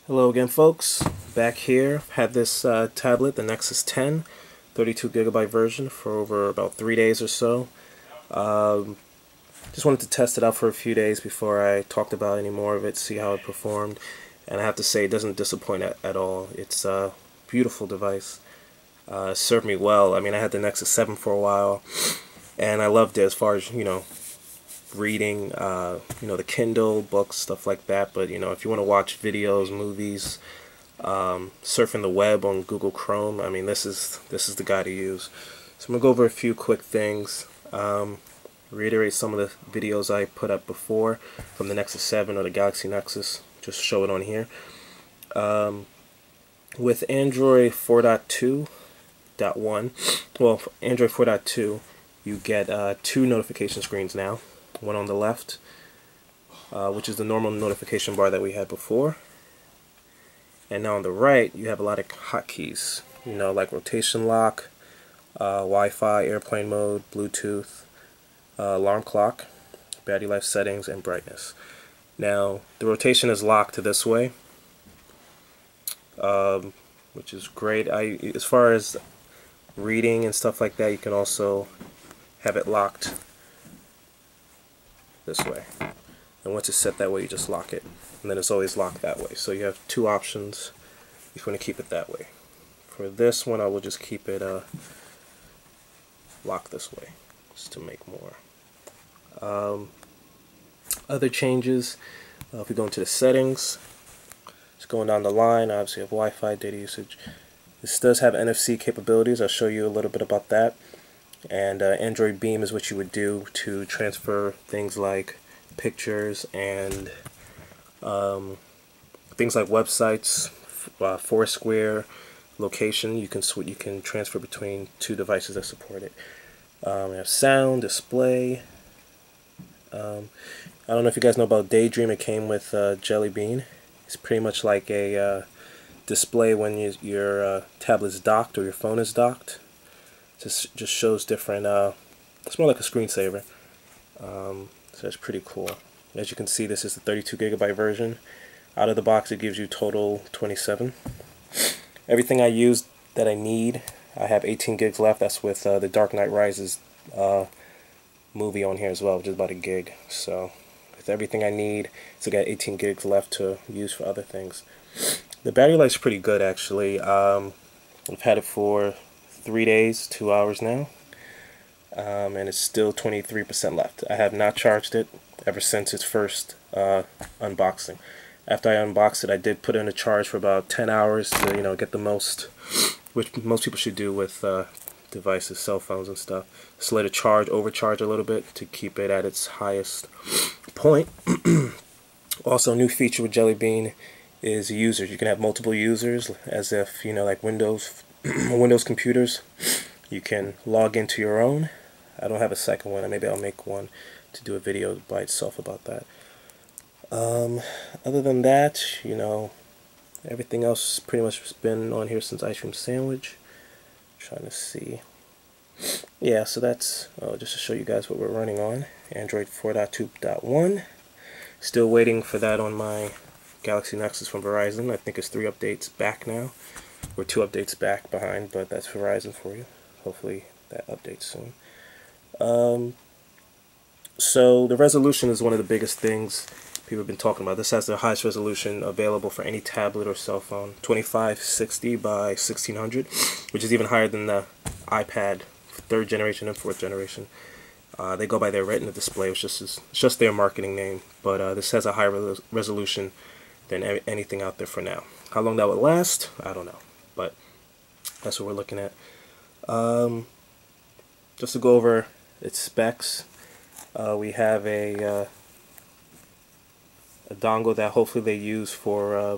Hello again, folks. Back here. Had this tablet, the Nexus 10, 32GB version, for over about 3 days or so. Just wanted to test it out for a few days before I talked about any more of it, see how it performed. And I have to say, it doesn't disappoint at all. It's a beautiful device. It served me well. I mean, I had the Nexus 7 for a while, and I loved it as far as, reading, the Kindle, books, stuff like that. But, if you want to watch videos, movies, surfing the web on Google Chrome, I mean, this is the guy to use. So I'm going to go over a few quick things, reiterate some of the videos I put up before from the Nexus 7 or the Galaxy Nexus, just show it on here. With Android 4.2.1, well, Android 4.2, you get two notification screens now. One on the left, which is the normal notification bar that we had before, and now on the right you have a lot of hotkeys, like rotation lock, Wi-Fi, airplane mode, Bluetooth, alarm clock, battery life settings, and brightness. Now the rotation is locked this way, which is great. As far as reading and stuff like that, you can also have it locked this way, and once it's set that way, you just lock it, and then it's always locked that way. So you have two options if you want to keep it that way. For this one, I will just keep it locked this way, just to make more. Other changes, if we go into the settings, just going down the line, obviously you have Wi-Fi, data usage. This does have NFC capabilities. I'll show you a little bit about that. And Android Beam is what you would do to transfer things like pictures and things like websites, Foursquare, location. You can transfer between two devices that support it. We have sound, display. I don't know if you guys know about Daydream. It came with Jelly Bean. It's pretty much like a display when your tablet's docked or your phone is docked. Just shows different, it's more like a screensaver, so that's pretty cool. As you can see, this is the 32GB version. Out of the box it gives you total 27. Everything I used that I need, I have 18 gigs left. That's with the Dark Knight Rises movie on here as well, which is about a gig. So with everything I need, so I got 18 gigs left to use for other things. The battery life's pretty good, actually. I've had it for 3 days, 2 hours now, and it's still 23% left. I have not charged it ever since its first unboxing. After I unboxed it, I did put it in a charge for about 10 hours to get the most, which most people should do with devices, cell phones and stuff. Just let it overcharge a little bit to keep it at its highest point. Also, a new feature with Jelly Bean is users. You can have multiple users, as if like Windows computers. You can log into your own. I don't have a second one, and maybe I'll make one to do a video by itself about that. Other than that, everything else pretty much has been on here since Ice Cream Sandwich. Trying to see. Yeah, so that's just to show you guys what we're running on. Android 4.2.1. Still waiting for that on my Galaxy Nexus from Verizon. I think it's 3 updates back now. We're 2 updates behind, but that's Verizon for you. Hopefully that updates soon. So the resolution is one of the biggest things people have been talking about. This has the highest resolution available for any tablet or cell phone, 2560 by 1600, which is even higher than the iPad 3rd generation and 4th generation. They go by their Retina display, which is just their marketing name, but this has a higher resolution than anything out there for now. How long that would last, I don't know, but that's what we're looking at. Just to go over its specs, we have a dongle that hopefully they use for a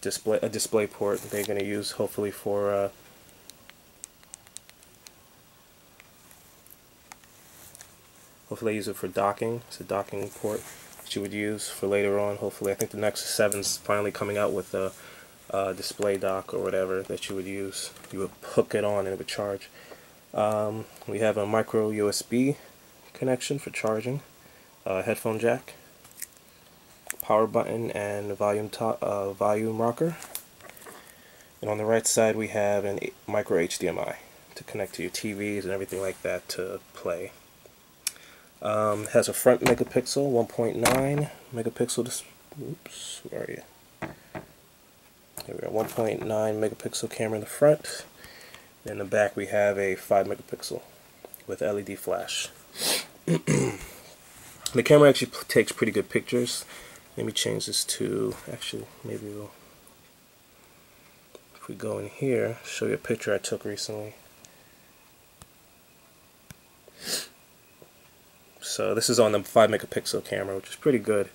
display port. They're going to use hopefully for hopefully they use it for docking. It's a docking port that you would use for later on. Hopefully, I think the Nexus 7 is finally coming out with a display dock or whatever that you would use. You would hook it on and it would charge. We have a micro USB connection for charging, headphone jack, power button and volume rocker. And on the right side we have a micro HDMI to connect to your TVs and everything like that to play. It has a front megapixel, 1.9 megapixel. Oops, where are you? Here we go, 1.9 megapixel camera in the front. In the back we have a 5 megapixel with LED flash. The camera actually takes pretty good pictures. Let me change this to, actually, maybe we'll, if we go in here, show you a picture I took recently. So this is on the 5 megapixel camera, which is pretty good.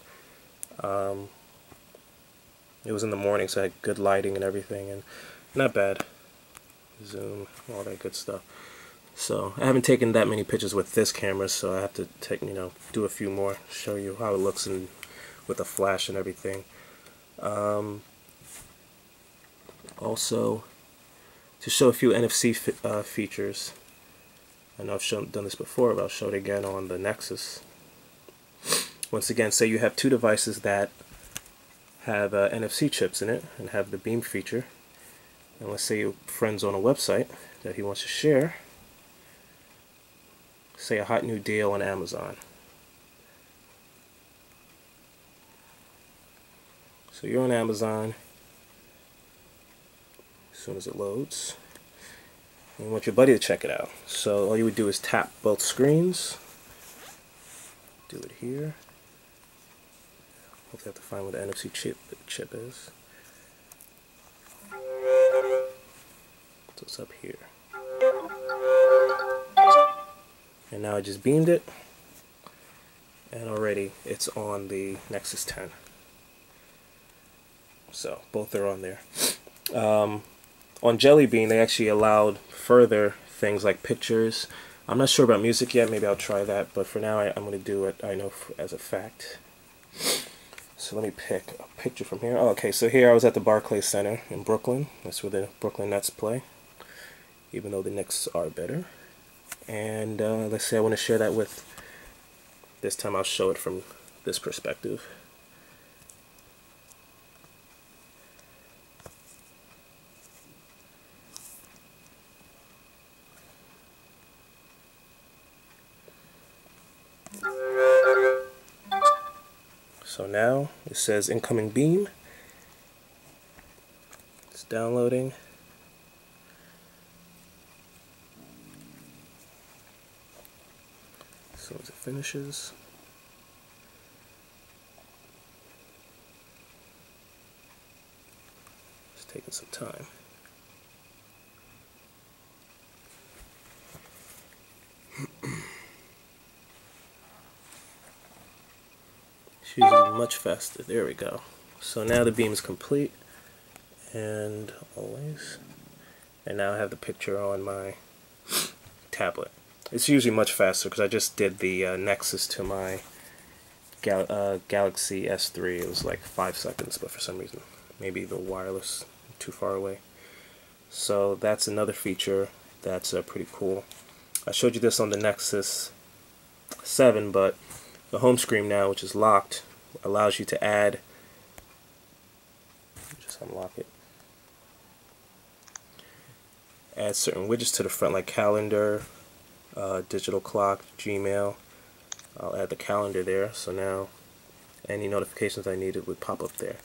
It was in the morning, so I had good lighting and everything, and not bad. Zoom, all that good stuff. So I haven't taken that many pictures with this camera, so I have to take, do a few more, show you how it looks with the flash and everything. Also, to show a few NFC features. I know I've done this before, but I'll show it again on the Nexus. Once again, say you have two devices that have NFC chips in it and have the beam feature. And let's say your friend's on a website that he wants to share. Say a hot new deal on Amazon. So you're on Amazon as soon as it loads. And you want your buddy to check it out. So all you would do is tap both screens. Do it here. Hopefully I have to find where the NFC chip is. So it's up here. And now I just beamed it, and already it's on the Nexus 10. So both are on there. On Jelly Bean, they actually allowed further things like pictures. I'm not sure about music yet. Maybe I'll try that, but for now I'm going to do it. I know as a fact. So let me pick a picture from here. Oh, okay, so here I was at the Barclays Center in Brooklyn. That's where the Brooklyn Nets play, even though the Knicks are better. And let's say I want to share that with, this time I'll show it from this perspective. So now it says incoming beam. It's downloading. As soon as it finishes. It's taking some time. It's usually much faster. There we go. So now the beam is complete, and always. And now I have the picture on my tablet. It's usually much faster because I just did the Nexus to my Galaxy S3. It was like 5 seconds, but for some reason, maybe the wireless too far away. So that's another feature that's pretty cool. I showed you this on the Nexus 7, but the home screen now, which is locked, allows you to add, just unlock it, add certain widgets to the front like calendar, digital clock, Gmail. I'll add the calendar there, so now any notifications I needed would pop up there,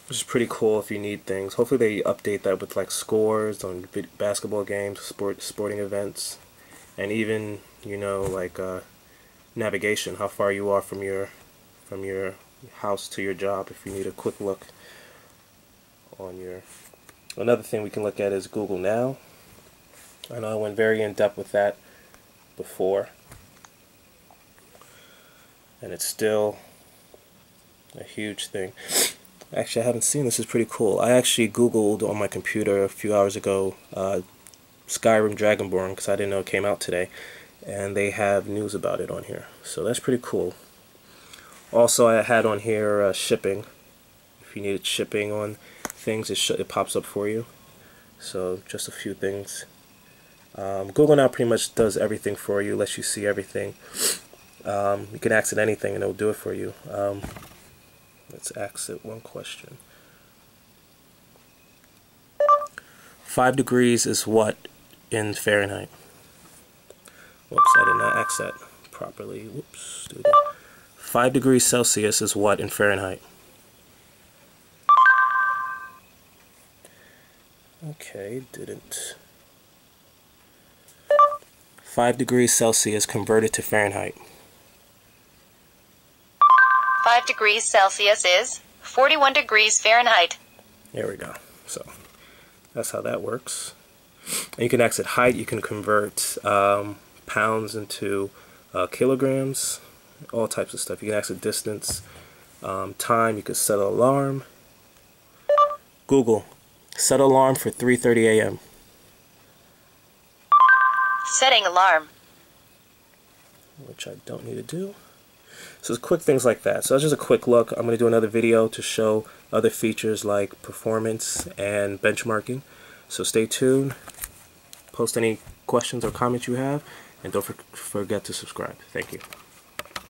which is pretty cool if you need things. Hopefully they update that with like scores on basketball games, sporting events, and even, like navigation, how far you are from your house to your job if you need a quick look on your. Another thing we can look at is Google Now. I know I went very in depth with that before, and it's still a huge thing. Actually, I haven't seen this. Is pretty cool. I actually Googled on my computer a few hours ago Skyrim Dragonborn because I didn't know it came out today, and they have news about it on here, so that's pretty cool. Also, I had on here shipping. If you needed shipping on things, it pops up for you. So just a few things. Google Now pretty much does everything for you, lets you see everything. You can access anything and it'll do it for you. Let's exit one question. 5 degrees is what in Fahrenheit? Whoops, I did not X that properly. Whoops, do that. 5 degrees Celsius is what in Fahrenheit? Okay, didn't. 5 degrees Celsius converted to Fahrenheit. 5 degrees Celsius is 41 degrees Fahrenheit. There we go. So that's how that works. And you can exit height. You can convert pounds into kilograms, all types of stuff. You can exit distance, time. You can set an alarm. Google, set alarm for 3:30 a.m. Setting alarm. Which I don't need to do. So it's quick things like that. So that's just a quick look. I'm going to do another video to show other features like performance and benchmarking. So stay tuned. Post any questions or comments you have. And don't forget to subscribe. Thank you.